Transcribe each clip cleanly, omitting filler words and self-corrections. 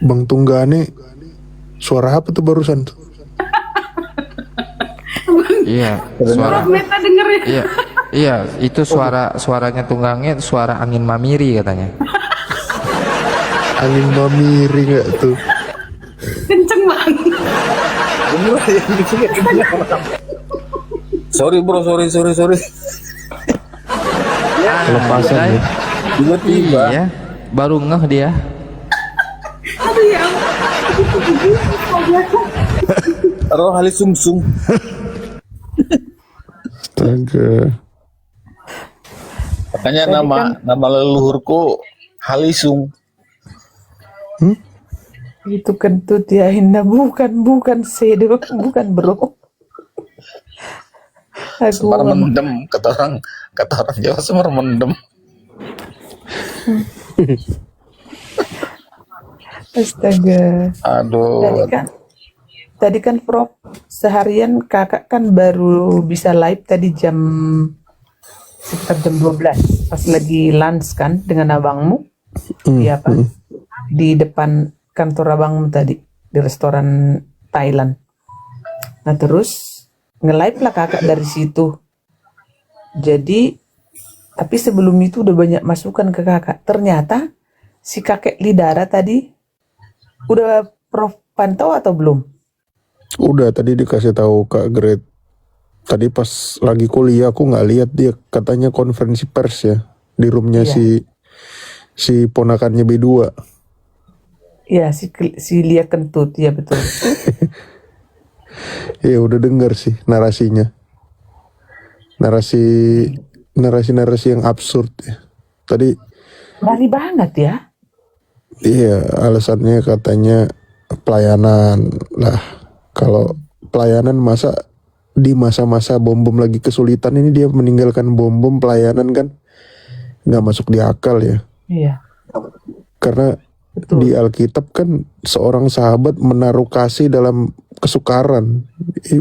Bang Tunggane, suara apa tuh barusan tuh? Iya, suara. Meta denger ya. Iya, iya, itu suaranya Tunggangnya suara angin mamiri katanya. Angin mamiri nggak tuh? Kenceng banget. Sorry bro, sorry. Kelepasan Day. ya. Tiba-tiba. Iya, baru ngeh dia. Aduh ya Roh halis sungsung. Astaga. Makanya nama leluhurku Halisung. Itu kentut ya Indah, bukan sedo, bukan bro. Semar mendem, kata orang Jawa, semar mendem. Astaga. Aduh. Tadi kan Prof, seharian kakak kan baru bisa live tadi sekitar jam 12 pas lagi lunch kan dengan abangmu. Iya apa? Di depan kantor abangmu tadi di restoran Thailand. Nah terus nge-live lah kakak dari situ. Jadi tapi sebelum itu udah banyak masukan ke kakak. Ternyata si kakek Lidara tadi udah Prof pantau atau belum? Udah tadi dikasih tahu Kak Gret. Tadi pas lagi kuliah aku nggak lihat dia, katanya konferensi pers ya di roomnya Iya. si ponakannya B2. Iya si Lia Kentut ya betul. Ya udah dengar sih narasinya. Narasi yang absurd ya. Tadi Berani banget ya. iya alasannya katanya pelayanan lah. Kalau pelayanan di masa-masa bom-bom lagi kesulitan ini dia meninggalkan bom-bom pelayanan kan nggak masuk di akal ya. Iya. Karena Betul. di Alkitab kan seorang sahabat menaruh kasih dalam kesukaran.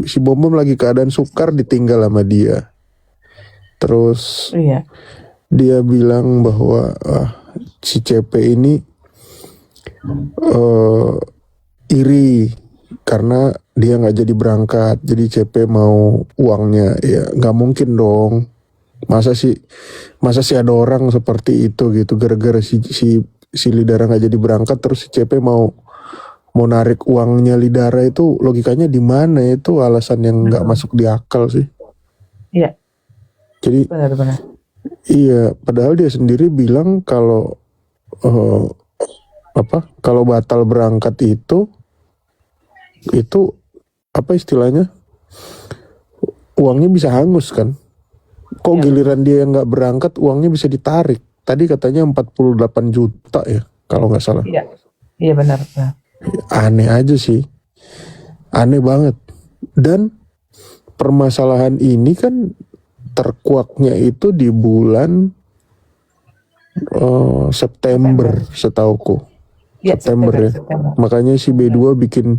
Si bom-bom lagi keadaan sukar ditinggal sama dia. Terus Iya. dia bilang bahwa si CP ini iri karena dia nggak jadi berangkat, jadi CP mau uangnya. Ya nggak mungkin dong, masa sih ada orang seperti itu gitu, gara-gara si Lidara nggak jadi berangkat terus si CP mau narik uangnya Lidara, itu logikanya di mana? Itu alasan yang nggak masuk di akal sih. Iya. Jadi Benar-benar. iya, padahal dia sendiri bilang kalau kalau batal berangkat itu apa istilahnya, uangnya bisa hangus kan. Kok Ya. giliran dia yang nggak berangkat uangnya bisa ditarik. Tadi katanya 48 juta ya kalau nggak salah. Iya. Iya benar. Aneh aja sih, aneh banget. Dan permasalahan ini kan terkuaknya itu di bulan September setauku. Ya, September ya. September. Makanya si B2 bikin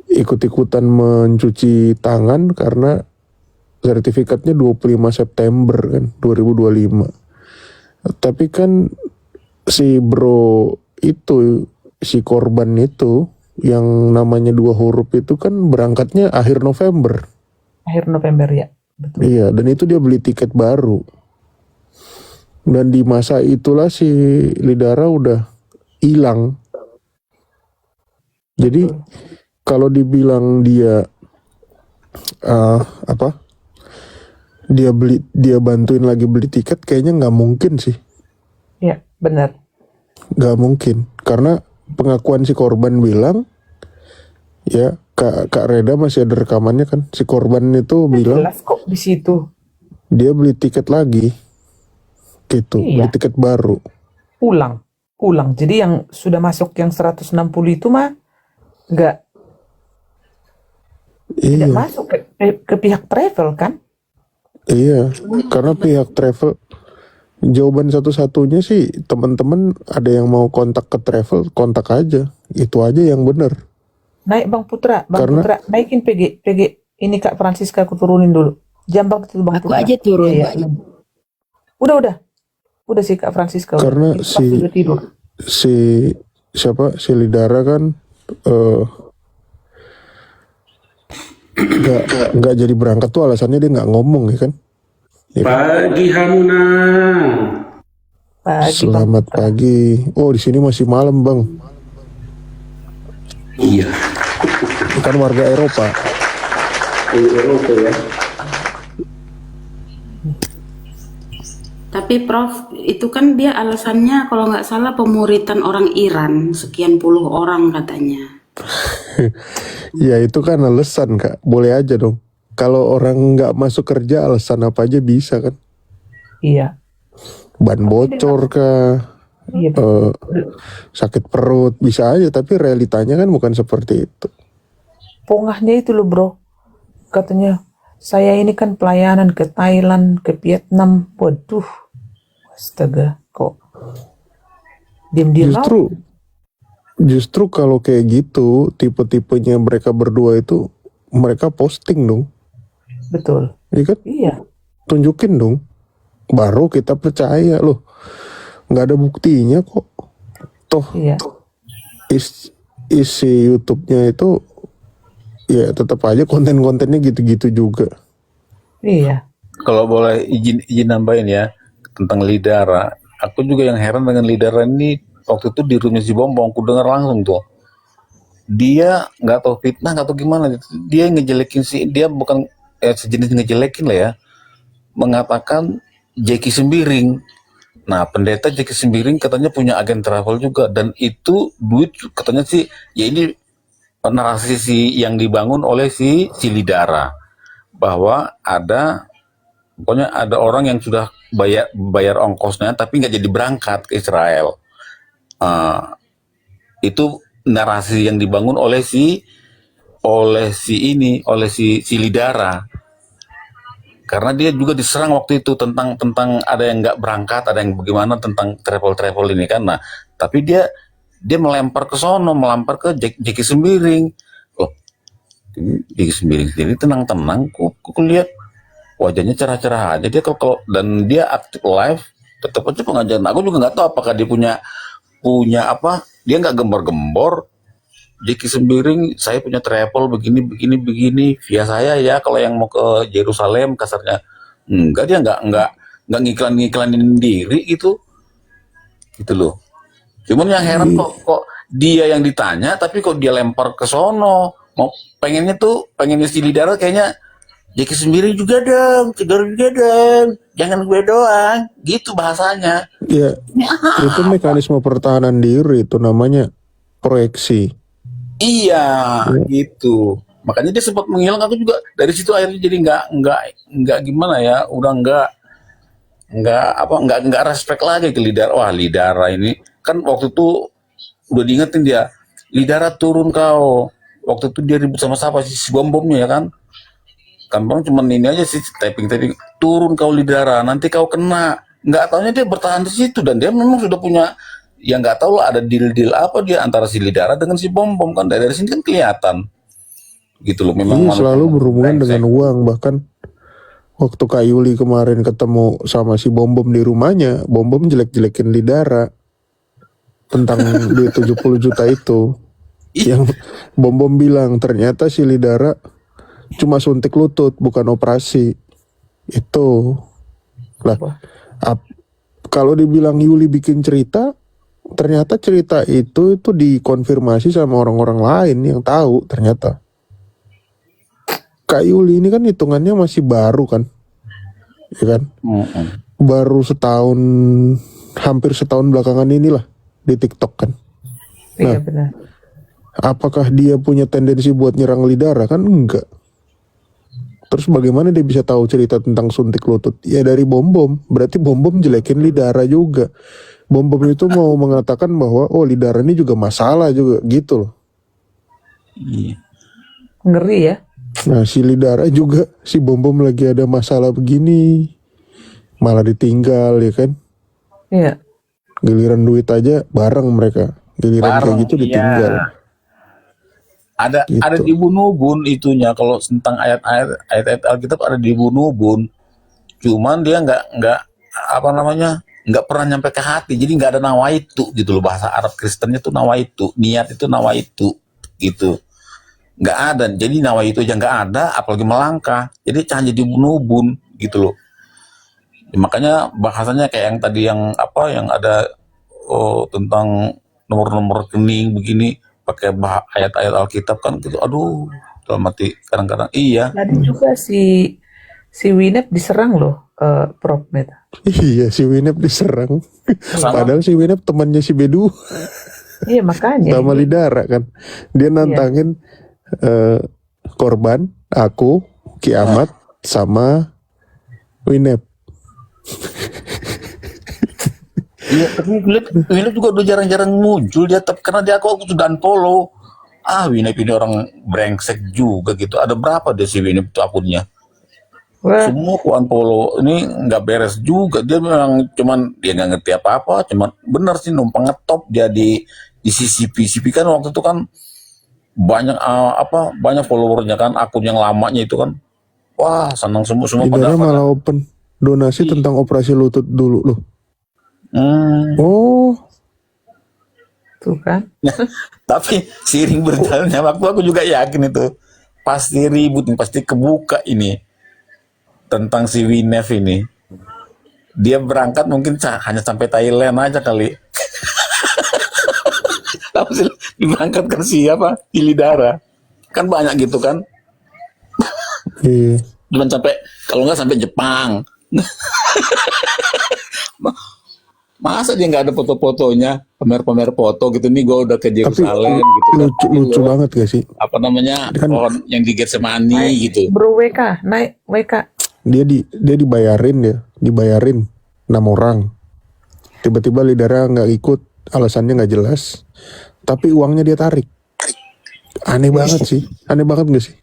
ikut-ikutan mencuci tangan karena sertifikatnya 25 September kan 2025. Tapi kan si bro itu, si korban itu yang namanya 2 huruf itu kan berangkatnya akhir November. Akhir November ya. Betul. Iya, dan itu dia beli tiket baru. Dan di masa itulah si Lidara udah hilang. Jadi kalau dibilang dia dia bantuin lagi beli tiket, kayaknya nggak mungkin sih. Iya, benar. Nggak mungkin, karena pengakuan si korban bilang, ya Kak Reda masih ada rekamannya kan, si korban itu bilang Jelas kok di situ. dia beli tiket lagi, gitu, Iya. beli tiket baru. Ulang. Jadi yang sudah masuk yang 160 itu mah nggak Iya, masuk ke pihak travel kan? iya, karena pihak travel, jawaban satu-satunya sih teman-teman ada yang mau kontak ke travel, kontak aja, itu aja yang benar. Naik Bang Putra, Karena- Putra, naikin PG. Ini Kak Francisca aku turunin dulu. Jambak itu Bang Aku Putra. aja turun. Iya. Udah. Udah sih Kak Francisca. Karena Itu pasti udah tidur. si siapa si Lidara kan nggak jadi berangkat tuh alasannya dia nggak ngomong ya kan. Pagi Hamuna. Pagi Bang. Selamat pagi. Oh di sini masih malam bang. Iya. Kan warga Eropa. Eropa ya. Tapi Prof, itu kan dia alasannya kalau nggak salah pemuritan orang Iran, sekian puluh orang katanya. Ya itu kan alasan kak. Boleh aja dong. Kalau orang nggak masuk kerja alasan apa aja bisa kan. Iya. Ban bocor kah. Iya. Sakit perut bisa aja. Tapi realitanya kan bukan seperti itu. Pongahnya itu loh bro. Katanya saya ini kan pelayanan ke Thailand, ke Vietnam. Waduh. Astaga. Kok diam-diam Justru kalau kayak gitu, tipe-tipenya mereka berdua itu, mereka posting dong. betul. Iya kan? Iya. Tunjukin dong. Baru kita percaya loh. Nggak ada buktinya kok. Toh Iya. isi YouTube-nya itu, ya tetap aja konten-kontennya gitu-gitu juga. Iya. Kalau boleh izin nambahin ya tentang Lidara. Aku juga yang heran dengan Lidara ini waktu itu di rumahnya si Bombong, aku dengar langsung tuh. Dia nggak tahu fitnah, nggak tahu gimana. Dia ngejelekin dia bukan sejenis ngejelekin lah ya. Mengatakan Jeki Sembiring. Nah, pendeta Jeki Sembiring katanya punya agen travel juga dan itu duit katanya sih ya ini narasi yang dibangun oleh si Lidara bahwa pokoknya ada orang yang sudah bayar ongkosnya tapi nggak jadi berangkat ke Israel. Itu narasi yang dibangun oleh si Lidara, karena dia juga diserang waktu itu tentang ada yang nggak berangkat, ada yang bagaimana tentang travel ini kan. Nah, tapi dia melempar ke ke Jeki Sembiring. Oh, Jeki Sembiring sendiri tenang-tenang, ku lihat wajahnya cerah-cerah aja dia dan dia aktif live, tetap aja pengajaran. Aku juga nggak tahu apakah dia punya apa, dia nggak gembor-gembor. Jeki Sembiring, saya punya travel begini via saya ya kalau yang mau ke Yerusalem kasarnya. Enggak, dia nggak ngiklanin diri gitu loh. Cuman yang heran kok dia yang ditanya tapi kok dia lempar ke sono. Mau pengennya si Lidara kayaknya Jeki Sembiring juga dong, jangan gue doang, gitu bahasanya. Ya, itu mekanisme pertahanan diri, itu namanya proyeksi. Iya, gitu. Makanya dia sempat menghilang. Aku juga dari situ akhirnya jadi nggak gimana ya, udah nggak respect lagi ke Lidara. Wah, Lidara ini kan waktu itu udah diingetin dia, Lidara turun kau. Waktu itu dia ribut sama siapa si Bom-bomnya ya kan. Gampang cuman ini aja sih, typing turun kau Lidara, nanti kau kena. Nggak taunya dia bertahan di situ dan dia memang sudah punya, ya nggak tahu lah ada deal apa dia antara si Lidara dengan si Bom kan. Dari sini kan kelihatan gitu loh, memang selalu berhubungan dengan uang. Bahkan waktu Kak Yuli kemarin ketemu sama si Bom di rumahnya, Bom jelek-jelekin Lidara tentang duit 70 juta itu. Yang Bom bilang ternyata si Lidara cuma suntik lutut, bukan operasi. Itu lah. Kalau dibilang Yuli bikin cerita, ternyata cerita itu dikonfirmasi sama orang-orang lain yang tahu ternyata. Kak Yuli ini kan hitungannya masih baru kan, ya kan? Baru hampir setahun belakangan inilah di TikTok kan. Iya benar. Apakah dia punya tendensi buat nyerang Lidara? Kan enggak. Terus bagaimana dia bisa tahu cerita tentang suntik lutut? Ya dari Bom. Berarti Bom jelekin Lidara juga. Bom itu mau mengatakan bahwa Lidara ini juga masalah juga gitu loh. Ngeri ya. Nah si Lidara juga, si Bom lagi ada masalah begini, malah ditinggal ya kan. Iya. Giliran duit aja bareng mereka. Giliran kayak gitu ditinggal. Iya. Ada di Bunubun itunya, kalau tentang ayat-ayat Alkitab ada di Bunubun. Cuman dia nggak nggak pernah nyampe ke hati, jadi nggak ada nawaitu gitu loh. Bahasa Arab Kristennya tuh nawaitu, niat itu nawaitu gitu, nggak ada. Jadi nawaitu aja nggak ada, apalagi melangkah. Jadi hanya jadi ubun-ubun gitu loh. Ya, makanya bahasanya kayak yang tadi yang apa yang ada tentang nomor-nomor rekening begini pakai ayat-ayat Alkitab kan gitu. Aduh, dalam mati kadang-kadang iya. Tadi juga si Winep diserang loh, Prof Meta. Iya, si Winep diserang. Padahal si Winep temannya si Bedu Iya makanya. sama ini. Lidara kan. Dia nantangin korban, aku, Kiamat, sama Winep. Iya, tapi Winep juga udah jarang-jarang muncul dia, karena dia aku sudah unfollow. Winep ini orang brengsek juga gitu. Ada berapa deh si Winep itu akunnya? Wah, Semua aku unfollow. Ini nggak beres juga. Dia memang cuman dia nggak ngerti apa-apa. Cuman bener sih numpang ngetop dia di CCP kan waktu itu kan banyak banyak followernya kan, akun yang lamanya itu kan. Wah, senang semua Lidara pada. malah open donasi tentang operasi lutut dulu loh. Oh, tuh kan. Tapi seiring berjalannya waktu aku juga yakin itu pasti ribut, pasti kebuka ini tentang si Winef ini. Dia berangkat mungkin hanya sampai Thailand aja kali. Tapi diberangkatkan siapa? Lidara. Kan banyak gitu kan. iya. Cuman sampai kalau nggak sampai Jepang. Masa dia nggak ada foto-fotonya, pamer-pamer foto gitu, nih gue udah ke Yerusalem gitu kan. Lucu banget gak sih? Apa namanya, Kan- pohon yang di Getsemani gitu. Bro WK, naik WK. Dia dibayarin 6 orang. Tiba-tiba Lidara nggak ikut, alasannya nggak jelas. Tapi uangnya dia tarik. Aneh banget sih. Aneh banget gak sih?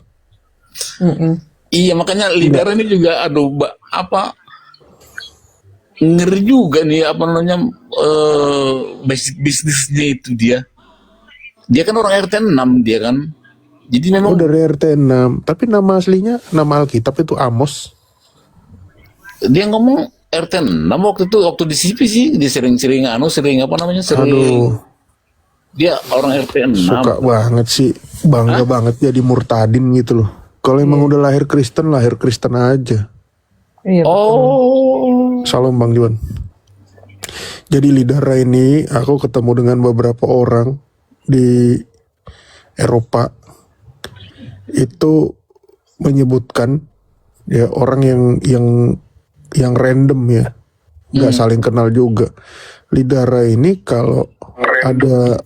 Iya, makanya Lidara ini juga aduh ngeri juga nih apa namanya bisnisnya itu dia. Dia kan orang RT 6 dia kan. Jadi memang Oh, dari RT 6. Tapi nama aslinya, nama Alkitab itu Amos. dia ngomong RT 6 waktu di CP sih, dia sering Aduh, dia orang RT 6. suka banget sih. Bangga banget jadi murtadin gitu loh. Kalau emang udah lahir Kristen aja. Iya. Oh. Salam Bang Juan. Jadi Lidara ini aku ketemu dengan beberapa orang di Eropa itu menyebutkan ya orang yang random ya, nggak saling kenal juga. Lidara ini kalau ada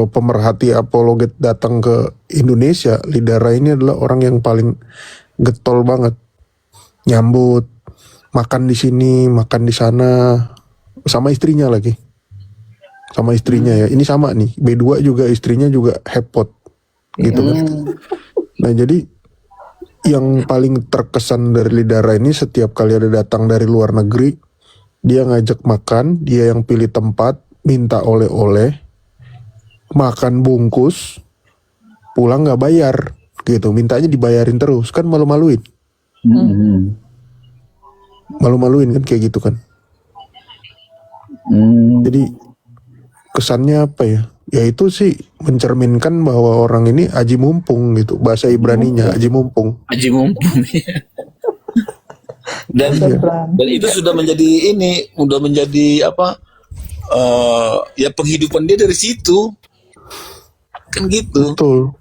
pemerhati apologet datang ke Indonesia, Lidara ini adalah orang yang paling getol banget, nyambut, makan di sini, makan di sana, sama istrinya lagi, sama istrinya ya. Ini sama nih, B2 juga istrinya juga hepot, gitu kan. Nah jadi yang paling terkesan dari Lidara ini setiap kali ada datang dari luar negeri, dia ngajak makan, dia yang pilih tempat, minta oleh-oleh, makan bungkus, pulang nggak bayar, gitu. Mintanya dibayarin terus, kan malu-maluin. Malu-maluin kan kayak gitu kan. Jadi kesannya apa ya? Ya itu sih mencerminkan bahwa orang ini aji mumpung gitu. Bahasa Ibraninya aji mumpung. Haji mumpung. dan itu sudah menjadi apa? Ya penghidupan dia dari situ. Kan gitu. Betul.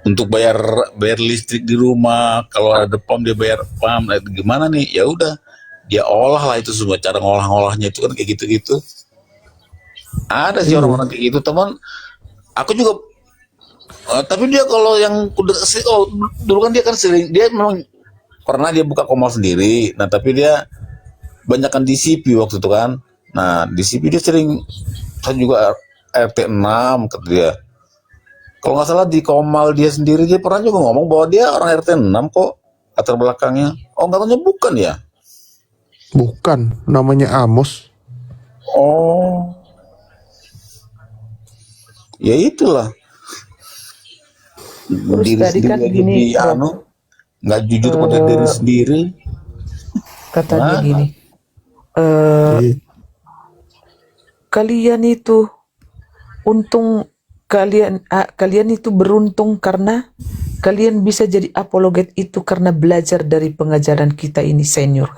Untuk bayar listrik di rumah, kalau ada PAM dia bayar PAM. Nah, gimana nih? Ya udah, dia olah lah itu semua, cara ngolah-ngolahnya itu kan kayak gitu-gitu. Ada sih orang-orang kayak gitu, teman. Aku juga tapi dia kalau yang dulu kan dia kan sering, dia memang pernah dia buka komal sendiri. Nah, tapi dia banyakkan di CP waktu itu kan. Nah, di CP dia sering, saya juga RT 6 kata dia. Kalau nggak salah di komal dia sendiri, dia pernah juga ngomong bahwa dia orang RT 6 kok latar belakangnya. Oh, katanya bukan ya? Bukan, namanya Amos. Oh, ya itulah. Terus Diri tadi sendiri kan aja gini, Prof. nggak jujur pada diri sendiri. Katanya gini, eh, Jadi, kalian itu kalian itu beruntung karena kalian bisa jadi apologet itu karena belajar dari pengajaran kita ini senior.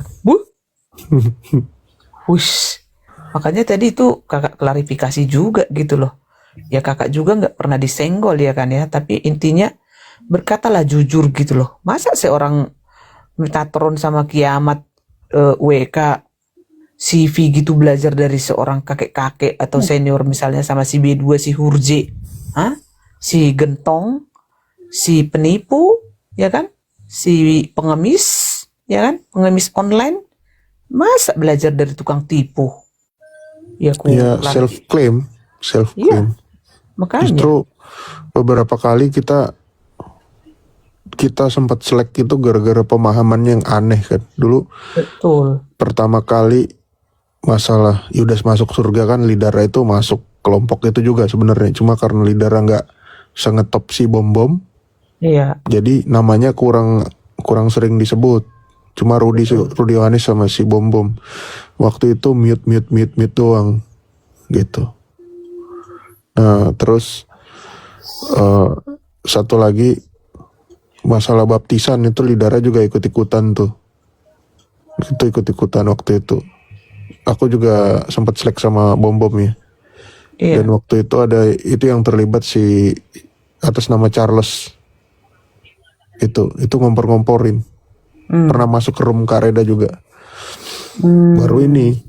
Wush. Makanya tadi itu kakak klarifikasi juga gitu loh. Ya kakak juga nggak pernah disenggol ya kan ya. Tapi intinya berkatalah jujur gitu loh. Masa seorang Metatron sama Kiamat WK CV gitu belajar dari seorang kakek-kakek atau senior misalnya sama si B2 si Hurje, si Gentong, si penipu, ya kan, si pengemis, ya kan, pengemis online, masa belajar dari tukang tipu? Ya ya self claim. Iya, makanya. Justru beberapa kali kita sempat selek itu gara-gara pemahamannya yang aneh kan. Dulu Betul. pertama kali masalah Yudas masuk surga kan, Lidara itu masuk kelompok itu juga sebenarnya, cuma karena Lidara nggak sengetop si Bom-Bom, Iya, jadi namanya kurang sering disebut. Cuma Rudi Yohanes sama si Bom-Bom waktu itu mute doang gitu. Nah terus satu lagi masalah baptisan itu Lidara juga ikut-ikutan tuh. Itu ikut-ikutan waktu itu. Aku juga sempat selek sama Bom-Bom ya. iya, Dan waktu itu ada itu yang terlibat si atas nama Charles. Itu ngompor-ngomporin. Pernah masuk ke room Kareda juga. Baru ini.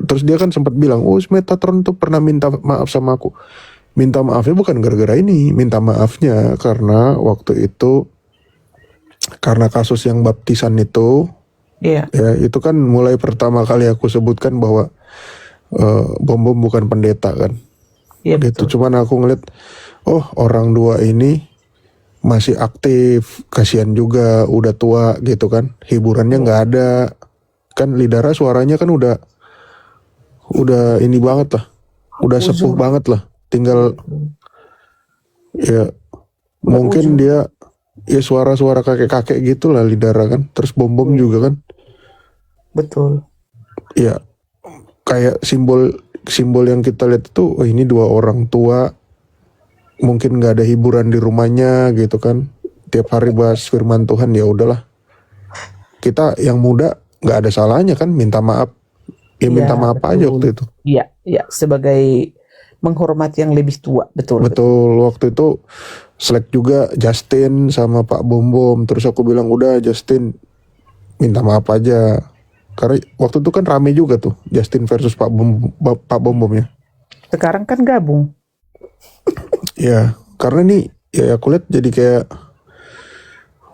Terus dia kan sempat bilang, "Oh, Metatron tuh pernah minta maaf sama aku." Minta maafnya bukan gara-gara ini, minta maafnya karena waktu itu karena kasus yang baptisan itu, iya, ya itu kan mulai pertama kali aku sebutkan bahwa Bom-Bom bukan pendeta kan. iya Gitu. betul. Cuman aku ngeliat, oh orang dua ini masih aktif, kasihan juga, udah tua gitu kan, hiburannya nggak ada. Kan Lidara suaranya kan udah ini banget lah, udah sepuh banget lah. Tinggal ya mungkin dia ya suara-suara kakek-kakek gitu lah Lidara kan. Terus Bom-Bom juga kan, Betul. ya kayak simbol yang kita lihat itu, oh ini dua orang tua mungkin nggak ada hiburan di rumahnya gitu kan, tiap hari bahas firman Tuhan, ya udahlah kita yang muda nggak ada salahnya kan minta maaf, ya minta Iya, maaf aja betul. waktu itu. Iya, iya, sebagai menghormati yang lebih tua, betul. Betul, waktu itu selek juga Justin sama Pak Bom-Bom. Terus aku bilang, udah Justin minta maaf aja, karena waktu itu kan rame juga tuh Justin versus Pak Bom-Bom ya. Sekarang kan gabung. Ya karena nih ya aku lihat jadi kayak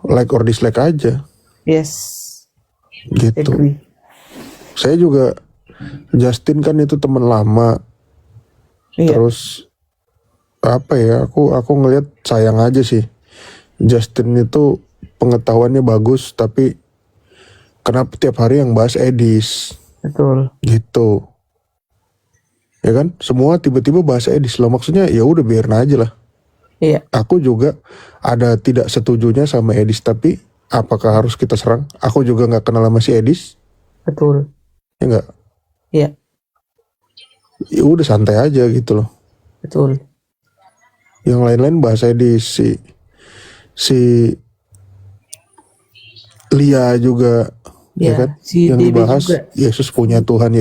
like or dislike aja Yes, gitu. agree. Saya juga Justin kan itu teman lama. Iya, Terus apa ya, aku ngelihat sayang aja sih, Justin itu pengetahuannya bagus tapi kenapa tiap hari yang bahas Edis betul. gitu, ya kan, semua tiba-tiba bahas Edis lah, maksudnya ya udah biarin aja lah. Iya, Aku juga ada tidak setujunya sama Edis, tapi apakah harus kita serang? Aku juga nggak kenal sama si Edis, betul. ya nggak, Iya, ya udah santai aja gitu loh. betul. Yang lain-lain bahas Edis, si Lia juga, ya Ya, kan, si yang Dede dibahas juga. Yesus punya Tuhan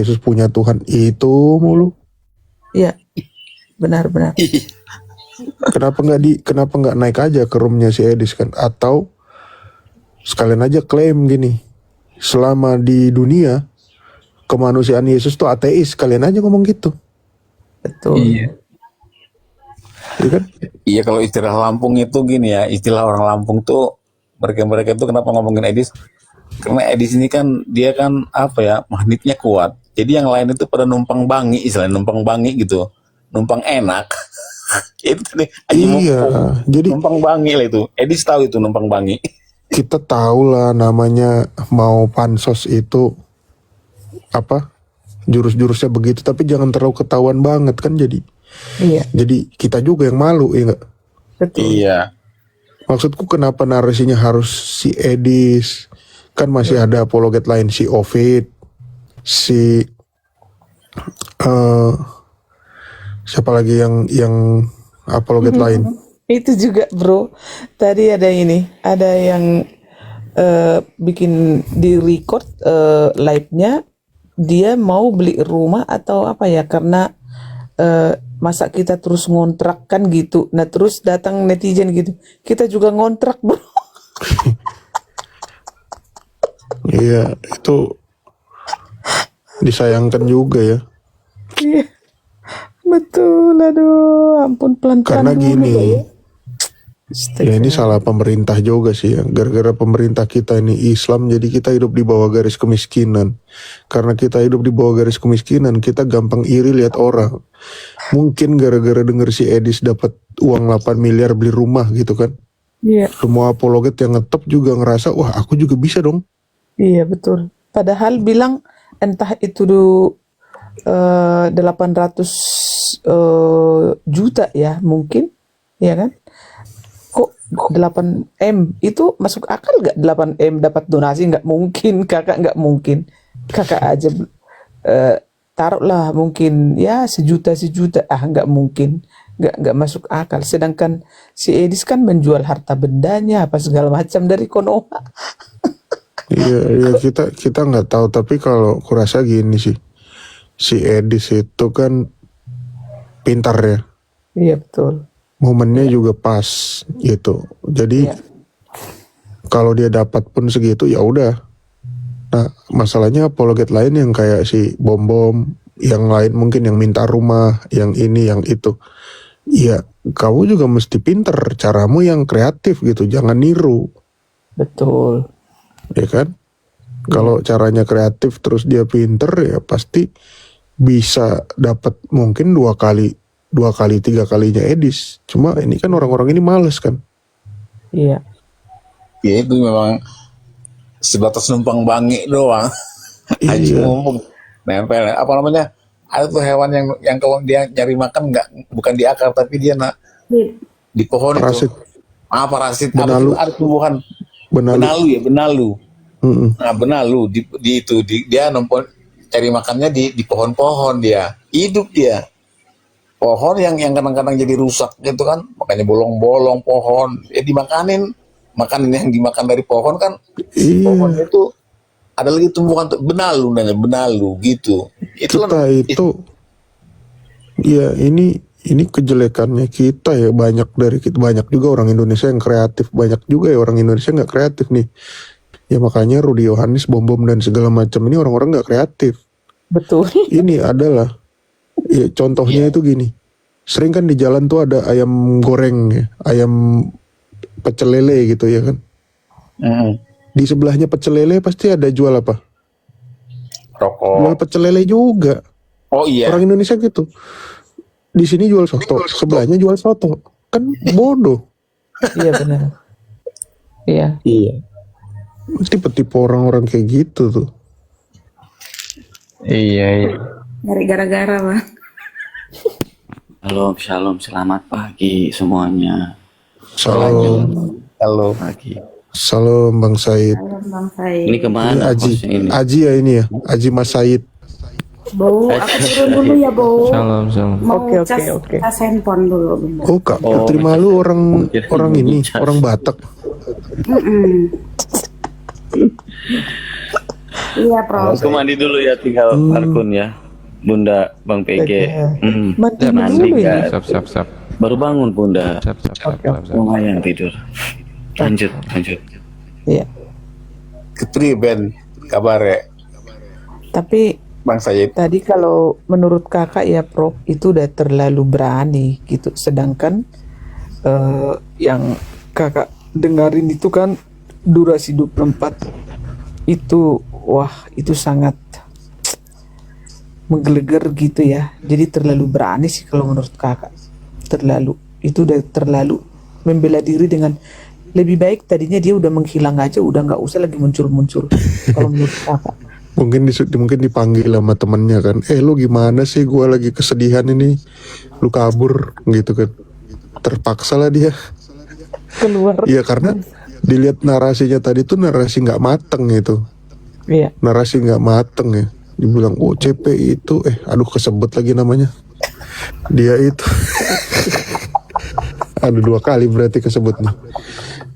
itu mulu. Iya, benar-benar. Kenapa nggak naik aja ke roomnya si Edis kan, atau sekalian aja klaim gini, selama di dunia kemanusiaan Yesus tuh ateis, kalian aja ngomong gitu, Betul. Iya. ya kan? Iya, kalau istilah Lampung itu gini ya, istilah orang Lampung tuh mereka itu kenapa ngomongin Edis? Karena Edis ini kan dia kan apa ya, magnetnya kuat. Jadi yang lain itu pada numpang bangi, istilahnya numpang bangi gitu, numpang enak. Itu nih, Iya, jadi numpang bangi lah itu. Edis tahu itu numpang bangi. kita tahu lah namanya mau pansos itu apa, jurus-jurusnya begitu, tapi jangan terlalu ketahuan banget kan, jadi Iya, kita juga yang malu, ya nggak? betul. Iya. Maksudku kenapa narasinya harus si Edis, kan masih ada apologet lain si Ovid, si eh siapa lagi yang apologet lain? Itu juga bro. Tadi ada yang bikin di record live-nya, dia mau beli rumah atau apa ya, karena masa kita terus ngontrak kan gitu. Nah terus datang netizen gitu, kita juga ngontrak bro. Iya, itu disayangkan juga ya. Iya, betul. Aduh, ampun, pelan-pelan Karena dulu gini, ya. ya ini salah pemerintah juga sih ya. Gara-gara pemerintah kita ini Islam, jadi kita hidup di bawah garis kemiskinan. Karena kita hidup di bawah garis kemiskinan, kita gampang iri lihat orang. Mungkin gara-gara denger si Edis dapat uang 8 miliar beli rumah gitu kan. Iya, Semua apologet yang ngetop juga ngerasa, wah aku juga bisa dong. iya betul. Padahal bilang entah itu 800 juta ya mungkin, ya kan? Kok 8M itu masuk akal gak? 8M dapat donasi nggak mungkin, kakak nggak mungkin. Kakak aja taruhlah mungkin ya sejuta, nggak mungkin, nggak masuk akal. Sedangkan si Edis kan menjual harta bendanya apa segala macam dari Konoha. Iya, kita nggak tahu, tapi kalau kurasa gini sih, si Edis itu kan pintar ya, Iya betul. momennya juga pas gitu. Jadi Iya. kalau dia dapat pun segitu ya udah. Nah masalahnya apologet lain yang kayak si Bom, yang lain mungkin yang minta rumah, yang ini, yang itu. Ya kamu juga mesti pinter, caramu yang kreatif gitu, jangan niru. Betul. Ya kan? Kalau caranya kreatif terus dia pinter ya pasti bisa dapat mungkin 2 kali 3 kalinya Edis. Cuma ini kan orang-orang ini males kan. Iya. Ya itu memang sebatas numpang bangi doang. Anjing Iya. ngomong nempel apa namanya, ada tuh hewan yang kalau dia nyari makan nggak, bukan di akar tapi dia di pohon Parasit. itu parasit apa Benalu. tuh, ada tumbuhan Benalu. benalu. Mm-mm. Nah benalu dia numpuk cari makannya di pohon-pohon, dia hidup dia pohon yang kadang-kadang jadi rusak gitu kan, makanya bolong-bolong pohon ya dimakanin. Makanan yang dimakan dari pohon kan, pohon Iya. itu ada lagi tumbuhan tuh, benalu gitu. Kita itu ya ini kejelekannya kita ya, banyak juga orang Indonesia yang kreatif, banyak juga ya orang Indonesia nggak kreatif nih. Ya makanya Rudy Yohanes, Bom dan segala macam ini orang-orang nggak kreatif. Betul. Ini adalah ya, contohnya itu gini. Sering kan di jalan tuh ada ayam goreng ya, ayam pecel lele gitu ya kan. Di sebelahnya pecel lele pasti ada jual apa? Rokok. Jual pecel lele juga. Oh iya. Orang Indonesia gitu. Di sini jual soto, sebelahnya jual soto. Kan bodoh. Iya benar. Iya. Iya. Tipe-tipe orang-orang kayak gitu tuh. Iya. Nyari gara-gara, Bang. Shalom, selamat pagi semuanya. Salam, Halo. Pagi. salam Bang Said. Bang Said. Ini Ini kemana Aji, hostnya ini? Aji ya ini ya, Aji Mas Said. Bo, aku turun dulu ya, Bo. Shalom. Mau Oke. cas handphone dulu. bentar. Oh Kak Putri Malu orang ini, orang Batak. Mm-mm. Iya, Prof. Aku mandi dulu ya, tinggal Arkun ya. Bunda Bang PG. Mandi Mandi dulu ya. nggak? Siap. Baru bangun Bunda. Siap. Lumayan tidur. Lanjut. Iya. Ketri Ben kabare Tapi Bang Sayid. tadi kalau menurut kakak ya Prof, itu udah terlalu berani gitu. Sedangkan yang kakak dengarin itu kan durasi 24 itu, wah itu sangat menggelegar gitu ya. Jadi terlalu berani sih kalau menurut kakak. Itu udah terlalu membela diri dengan lebih baik tadinya dia udah menghilang aja, udah nggak usah lagi muncul kalau menurut kakak. Mungkin dipanggil sama temennya kan. Lu gimana sih, gua lagi kesedihan ini. Lu kabur gitu kan. Terpaksa lah dia. Keluar. Iya karena dilihat narasinya tadi tuh narasi nggak mateng itu. Iya. Narasi nggak mateng ya. dibilang oh CP itu aduh kesebut lagi namanya. Dia itu ada 2 kali berarti kesebutnya.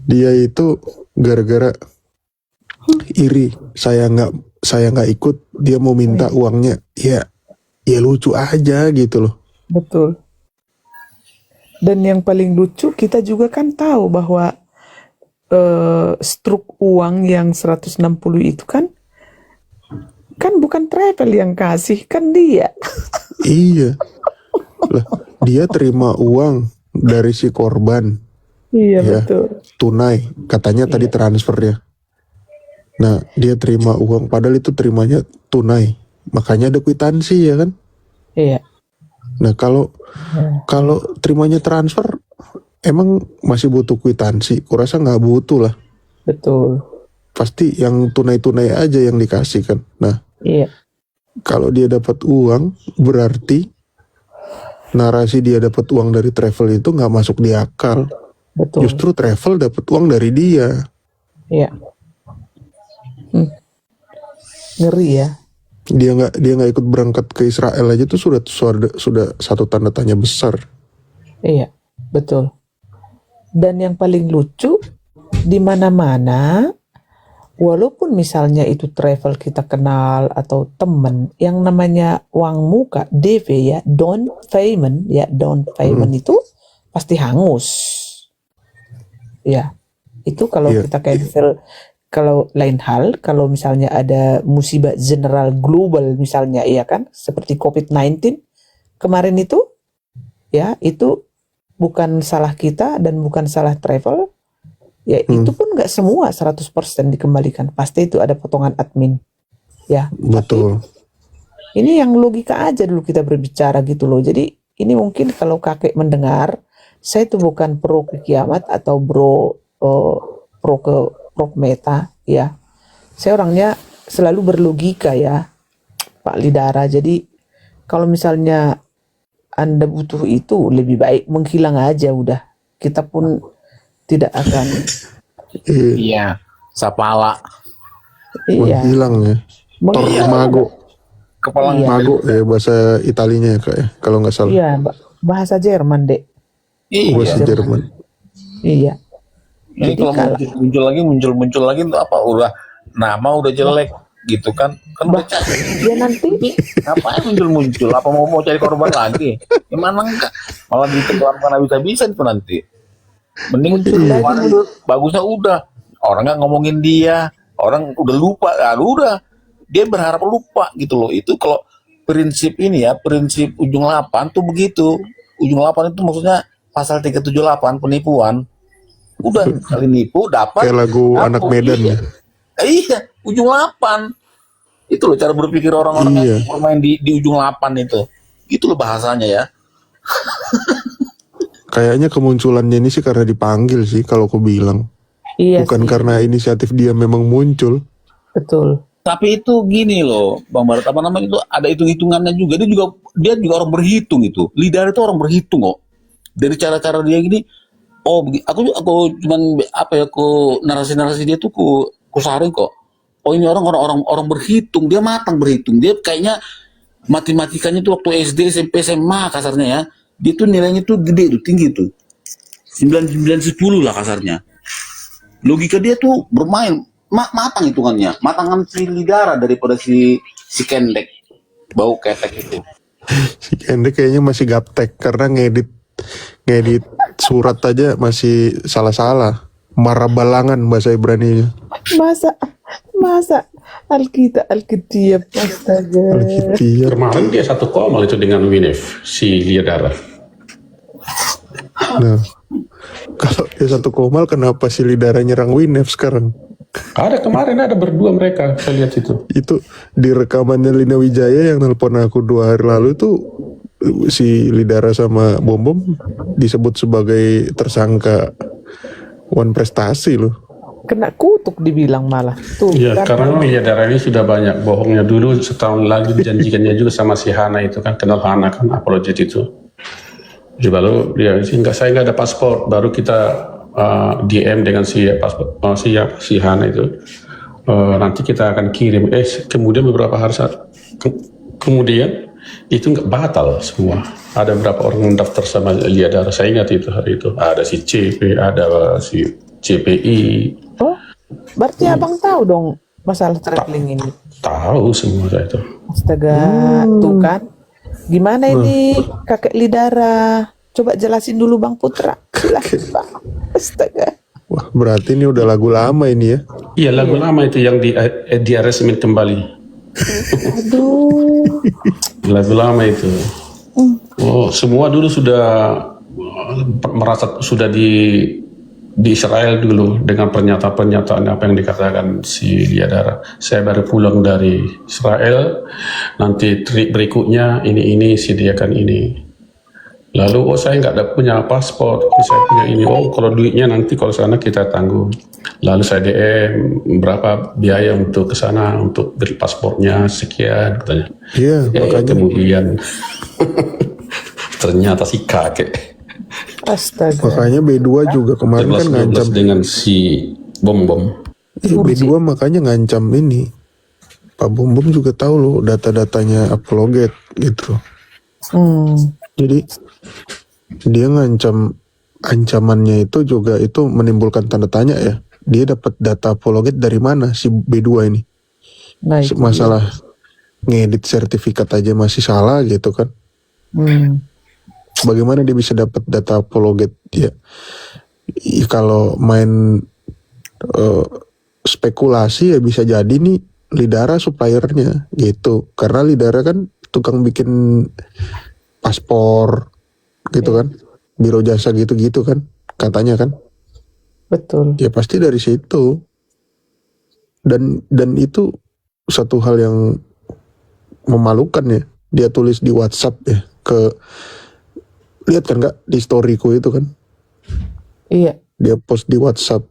Dia itu gara-gara iri, saya nggak ikut, dia mau minta uangnya. Ya lucu aja gitu loh. Betul. Dan yang paling lucu, kita juga kan tahu bahwa struk uang yang 160 itu kan bukan travel yang kasih, kan dia. Iya. Lah, dia terima uang dari si korban. Iya, Ya, betul. tunai. Katanya tadi transfernya. Nah, dia terima uang, padahal itu terimanya tunai. Makanya ada kwitansi ya kan? Iya. Nah, kalau terimanya transfer, emang masih butuh kwitansi? Kurasa nggak butuh lah. Betul. Pasti yang tunai-tunai aja yang dikasih kan. Nah, Iya. kalau dia dapat uang, berarti narasi dia dapat uang dari travel itu nggak masuk di akal. Betul. Justru travel dapat uang dari dia. Iya. Ngeri ya. Dia nggak ikut berangkat ke Israel aja tuh sudah satu tanda tanya besar. Iya, betul. Dan yang paling lucu, di mana-mana, walaupun misalnya itu travel kita kenal atau temen, yang namanya uang muka, DV ya, down payment itu pasti hangus. Ya, itu kalau Iya. kita cancel. Kalau lain hal, kalau misalnya ada musibah general global misalnya, iya kan, seperti COVID-19 kemarin itu, ya itu bukan salah kita dan bukan salah travel, ya itu pun nggak semua 100% dikembalikan, pasti itu ada potongan admin, ya. Betul. Tapi ini yang logika aja dulu kita berbicara gitu loh. Jadi ini mungkin kalau kakek mendengar, saya itu bukan pro ke kiamat atau pro ke meta ya. Saya orangnya selalu berlogika ya, Pak Lidara. Jadi kalau misalnya Anda butuh itu, lebih baik menghilang aja udah. Kita pun tidak akan Iya, sapala. Menghilang ya. Tormago. Kepala Iya. Mago ya bahasa Italinya ya kak ya, kalau nggak salah. Iya, bahasa Jerman, Dek. Bahasa Jerman. Iya. Ini Jadi kalau muncul lagi itu apa, udah nama udah jelek gitu kan udah capek. Ya nanti Ngapain muncul apa mau cari korban lagi? Gimana enggak, malah ditenggelamkan habis-habisan itu nanti. Mending kemarin bagusnya udah orang nggak ngomongin dia, orang udah lupa, udah dia berharap lupa gitu loh. Itu kalau prinsip ini ya, prinsip ujung 8 tuh begitu. Ujung 8 itu maksudnya pasal 378 penipuan. Udah kali nipu dapat. Kayak lagu Anak Medan ya. Iya, ujung 8. Itu loh cara berpikir orang-orang yang bermain di ujung 8 itu. Gitu loh bahasanya ya. Kayaknya kemunculannya ini sih karena dipanggil sih kalau aku bilang. iya Bukan sih, karena inisiatif dia memang muncul. betul. Tapi itu gini loh, Bang Barat, apa namanya itu ada hitung-hitungannya juga. Dia juga orang berhitung itu. Lidar itu orang berhitung kok. Dari cara-cara dia gini, aku cuman narasi-narasi dia tuh ku saring kok. Oh ini orang berhitung, dia matang berhitung. Dia kayaknya matematikanya tuh waktu SD, SMP, SMA kasarnya ya. Dia tuh nilainya tuh gede tuh, tinggi tuh. 9, 10 lah kasarnya. Logika dia tuh bermain matang hitungannya. Matangan si Lidara daripada si Kendek. Bau ketek itu. Si Kendek kayaknya masih gaptek karena ngedit surat aja masih salah-salah. Marabalangan bahasa Ibraninya. Masa Alkitab astaga. Alkitab. Kemarin dia 1 komal itu dengan Winef, si Lidara. Nah, kalau dia 1 komal, kenapa si Lidara nyerang Winef sekarang? Kemarin ada berdua mereka, saya lihat itu. Itu di rekamannya Lina Wijaya yang nelpon aku 2 hari lalu itu, si Lidara sama Bom disebut sebagai tersangka wan prestasi loh. Kena kutuk dibilang malah. Tuh, Iya, kan. karena Lidara ini sudah banyak bohongnya. Dulu setahun lagi dijanjikannya juga sama si Hana itu kan, kenal Hana kan, apologet itu. Jadi lalu dia saya nggak ada paspor, baru kita DM dengan si Hana itu. Nanti kita akan kirim. Kemudian beberapa hari Kemudian itu nggak batal semua. Ada berapa orang yang daftar sama Liadara, saya ingat itu hari itu. Ada si CP, ada si CPI. Oh, berarti abang tahu dong masalah traveling ini. Tahu semua saya itu. Astaga, tuh kan. Gimana ini kakek Lidara? Coba jelasin dulu Bang Putra. Silahkan Bang. Astaga. Wah, berarti ini udah lagu lama ini ya. Iya, lagu lama itu yang di aransemen kembali. Aduh. Lagu lama itu. Oh, semua dulu sudah merasa sudah di Israel dulu dengan pernyataan apa yang dikatakan si Liadara. Saya baru pulang dari Israel, nanti trip berikutnya ini sediakan ini. Lalu saya nggak ada punya paspor, saya punya ini. Oh, kalau duitnya nanti kalau sana kita tanggung. Lalu saya DM berapa biaya untuk ke sana untuk beli paspornya sekian katanya. Iya, makanya. Kemudian ternyata si kakek. Astaga. Makanya B2 juga kemarin kan 11-12 ngancam. dengan si bom. B2 makanya ngancam ini. Pak Bom juga tahu loh data-datanya apologet gitu. Jadi dia ngancam, ancamannya itu juga itu menimbulkan tanda tanya ya. Dia dapat data apologet dari mana si B2 ini? Nah, itu Masalah ngedit sertifikat aja masih salah gitu kan. Bagaimana dia bisa dapat data apologet ya? Kalau main spekulasi ya bisa jadi nih Lidara suppliernya gitu. Karena Lidara kan tukang bikin paspor gitu kan, biro jasa gitu-gitu kan katanya kan. betul. Ya pasti dari situ. Dan itu satu hal yang memalukan ya. Dia tulis di WhatsApp ya, lihat kan nggak di storyku itu kan, Iya, dia post di WhatsApp.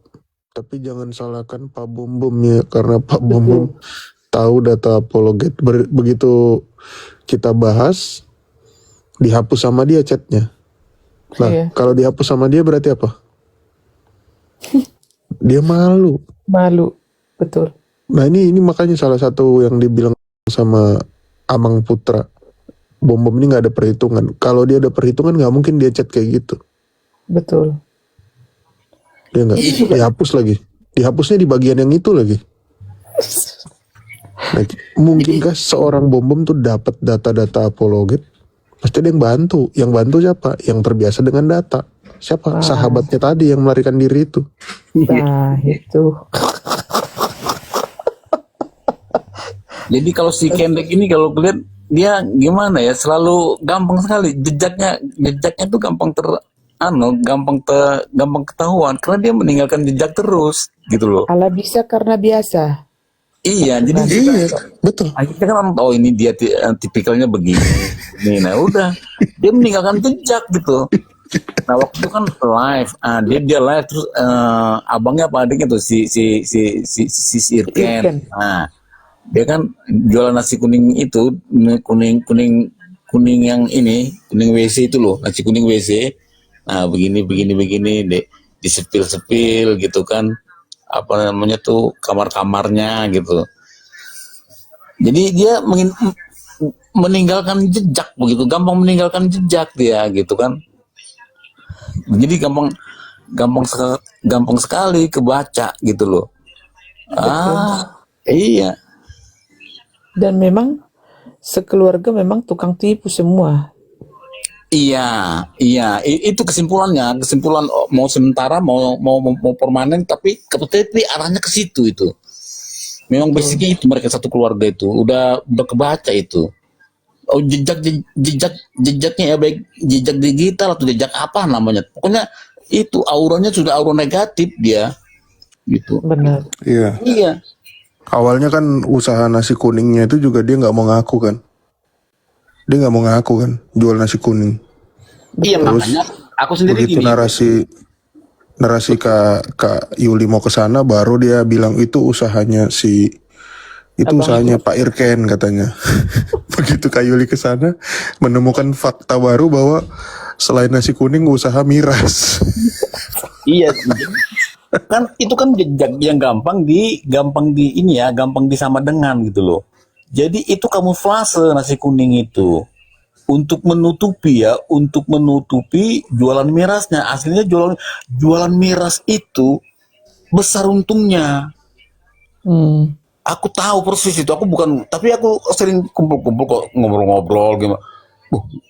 Tapi jangan salahkan Pak Bom ya, karena Pak Bom tahu data apologet. Begitu kita bahas, dihapus sama dia chatnya. Nah, Iya. kalau dihapus sama dia berarti apa? Dia malu. malu. Betul. Nah ini makanya salah satu yang dibilang sama Amang Putra, Bom ini nggak ada perhitungan. Kalau dia ada perhitungan nggak mungkin dia chat kayak gitu. Betul. Dia nggak dihapus lagi. Dihapusnya di bagian yang itu lagi. Nah, mungkinkah seorang Bom tuh dapat data-data apologet? Pasti ada yang bantu. Yang bantu siapa? Yang terbiasa dengan data. Siapa? Sahabatnya tadi yang melarikan diri itu. Nah, itu. Jadi kalau si Kendek ini kalau lihat dia gimana ya, selalu gampang sekali jejaknya tuh gampang gampang ketahuan karena dia meninggalkan jejak terus gitu loh. Ala bisa karena biasa. Iya, jadi Betul. kita kan orang tahu ini dia tipikalnya begini. Nah udah dia meninggalkan jejak gitu. Nah waktu itu kan live, dia live terus abangnya apa adiknya tuh si Irken. Nah dia kan jualan nasi kuning itu, kuning yang ini, kuning WC itu loh, nasi kuning WC. Nah begini disepil gitu kan, apa namanya tuh kamar-kamarnya gitu. Jadi dia meninggalkan jejak begitu, gampang meninggalkan jejak dia gitu kan. Jadi gampang sekali kebaca gitu loh. Iya. Dan memang sekeluarga memang tukang tipu semua. Iya, itu kesimpulan mau sementara mau permanen tapi arahnya ke situ itu. Memang basicnya itu mereka satu keluarga itu udah kebaca itu. Oh jejaknya ya baik jejak digital atau jejak apa namanya. Pokoknya itu auranya sudah aura negatif dia. Gitu. Benar. Iya. Awalnya kan usaha nasi kuningnya itu juga dia nggak mau ngaku kan. Dia nggak mau ngaku kan jual nasi kuning. Iya makanya aku sendiri begitu gini. narasi Kak Yuli mau ke sana baru dia bilang itu usahanya usahanya Pak Irken katanya. Begitu Kak Yuli ke sana menemukan fakta baru bahwa selain nasi kuning usaha miras. Iya. Kan itu kan jejak yang gampang disama dengan gitu loh. Jadi itu kamuflase nasi kuning itu untuk menutupi jualan mirasnya. Aslinya jualan miras itu besar untungnya. Aku tahu persis itu. Tapi aku sering kumpul-kumpul kok, ngobrol-ngobrol gitu.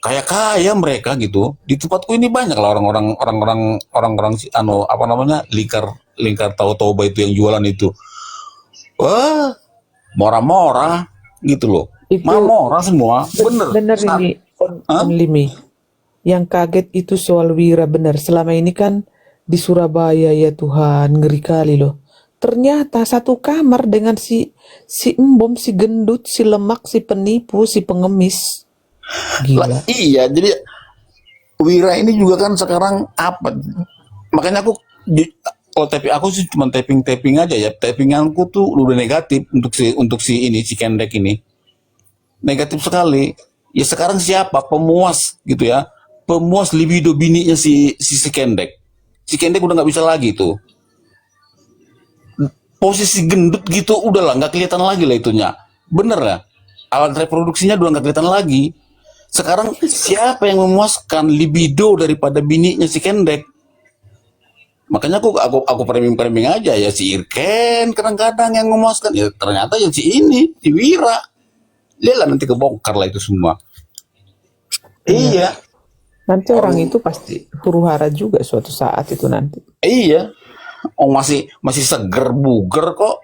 Kaya mereka gitu. Di tempatku ini banyak lah orang-orang lingkar Tautoba itu yang jualan itu. Wah, murah-murah gitu loh. Itu Murah semua. Bener. ini on Limi. Yang kaget itu soal Wira, bener. Selama ini kan di Surabaya, ya Tuhan, ngeri kali loh. Ternyata satu kamar dengan si embom, si gendut, si lemak, si penipu, si pengemis. Gila. Iya, jadi Wira ini juga kan sekarang apa? Makanya aku sih cuma tapping aja ya. Tappinganku tuh udah negatif untuk si Kendek ini. Negatif sekali. Ya sekarang siapa pemuas gitu ya? Pemuas libido bininya si Kendek. Si Kendek udah nggak bisa lagi tuh. Posisi gendut gitu udahlah nggak kelihatan lagi lah itunya. Bener ya? Alat reproduksinya udah nggak kelihatan lagi. Sekarang siapa yang memuaskan libido daripada bininya si Kendek? Makanya aku framing aja ya, si Irken kadang-kadang yang memuaskan. Ya ternyata yang si Wira. Lihatlah nanti kebongkar lah itu semua. Iya. Nanti orang itu pasti huru-hara juga suatu saat itu nanti. Iya. Oh masih seger buger kok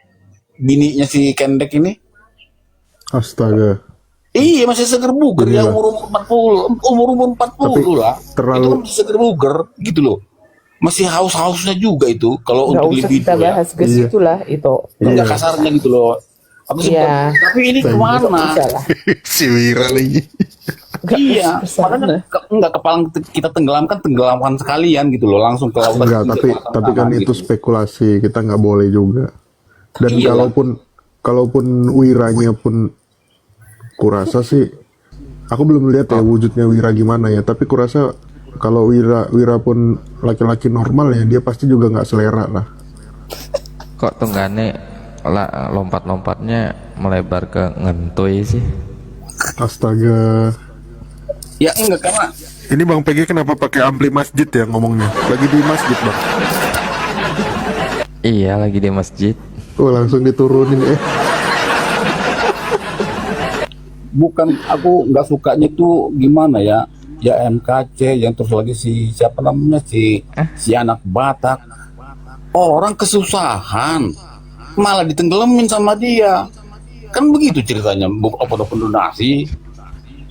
bininya si Kendek ini. Astaga. Iya, masih seger buger ya, umur 40 lah. Terlalu itu kan masih seger buger gitu loh. Masih haus-hausnya juga itu kalau untuk Nggak usah libido kita bahas ke situ lah itu. Enggak kasarnya gitu loh. Aku Iya. tapi ini kemana? Bisa lah. si Wira lagi. Iya, makanya enggak kepala kita tenggelamkan sekalian gitu loh, langsung ke laut. Enggak, tapi kan itu spekulasi, kita nggak boleh juga. Dan Iya. kalaupun Wiranya pun kurasa sih, aku belum lihat ya wujudnya Wira gimana ya, tapi kurasa kalau Wira pun laki-laki normal ya, dia pasti juga nggak selera lah. Kok tunggane lompat-lompatnya melebar ke ngentoy sih? Astaga. Ya enggak, karena Ini Bang PG kenapa pakai ampli masjid ya ngomongnya? Lagi di masjid Bang? Iya, lagi di masjid. Oh langsung diturunin bukan, aku nggak sukanya tuh gimana ya MKC yang terus lagi siapa namanya si anak Batak, orang kesusahan malah ditenggelamin sama dia, kan begitu ceritanya. Apa donasi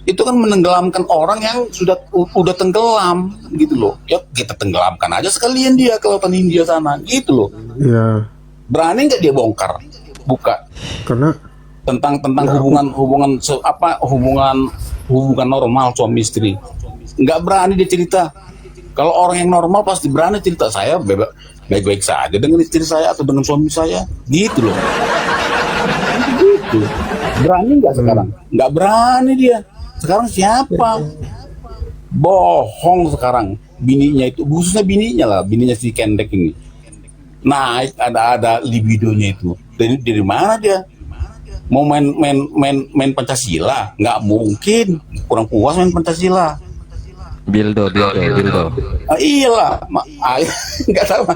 itu kan menenggelamkan orang yang udah tenggelam gitu loh. Ya kita tenggelamkan aja sekalian dia ke lautan India sana gitu loh. Ya. Berani nggak dia bongkar buka Karena tentang hubungan normal suami istri? Nggak berani dia cerita. Kalau orang yang normal pasti berani cerita, saya baik-baik saja dengan istri saya atau dengan suami saya gitu loh. Gitu. Berani nggak sekarang? Nggak berani dia. Sekarang siapa? Bohong sekarang. Bininya itu, khususnya bininya si Kendek ini. Naik ada libidonya itu. Dari mana dia? Mau main Pancasila? Nggak mungkin. Kurang puas main Pancasila. Bildo. Iyalah, nggak tahu.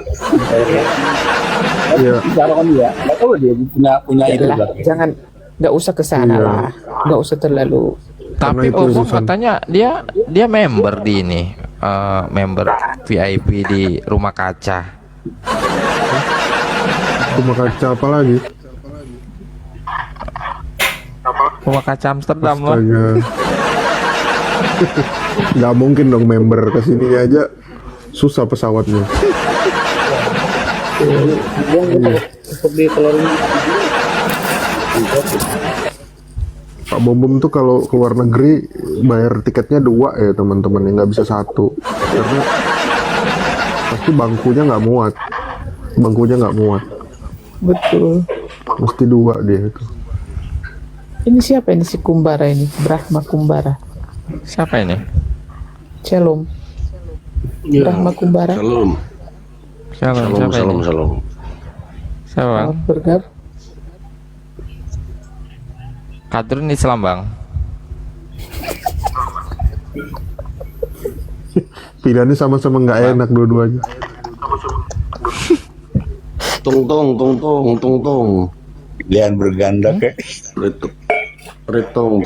Iya. Bicara kan dia, nggak tahu dia punya itu. Yalah, jangan, nggak usah ke sana Iya. lah, nggak usah terlalu. Tapi itu Opung urusan. katanya dia member di ini, member VIP di Rumah Kaca. Rumah kaca apa lagi? Rumah Kaca Amsterdam loh. Astaga. Nggak mungkin dong member kesini aja susah pesawatnya. Pak Bom tuh kalau keluar negeri bayar tiketnya 2 ya teman-teman, nggak bisa 1 karena pasti bangkunya nggak muat, Betul. mesti 2 dia itu. Ini siapa ini si Kumbara ini? Brahma Kumbara. Siapa ini? Shalom. Brahma Kumbara. Shalom. Siapa ini? Shalom. Siapa? Selamat bergabung. Kadrun Islam bang. Pilihannya sama-sama nggak enak dua-duanya. Tung. Pilihan berganda kek. Retong.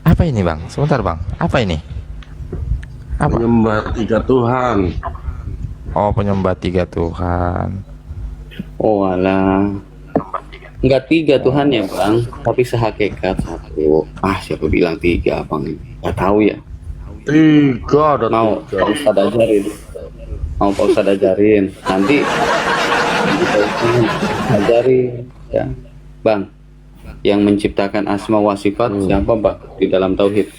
Apa ini bang? Sebentar bang. Apa ini? Apa? Menyembah tiga Tuhan. Oh, penyembah 3 Tuhan. Oh alah. Enggak 3 Tuhan ya bang, tapi sehakikat 1. Siapa bilang 3 bang? Gak tahu ya. 3 ada Mau Pak Ustadz ajarin. Mau Pak Ustadz ajarin. Nanti ajarin ya. Bang, yang menciptakan asma wa sifat siapa bang di dalam tauhid?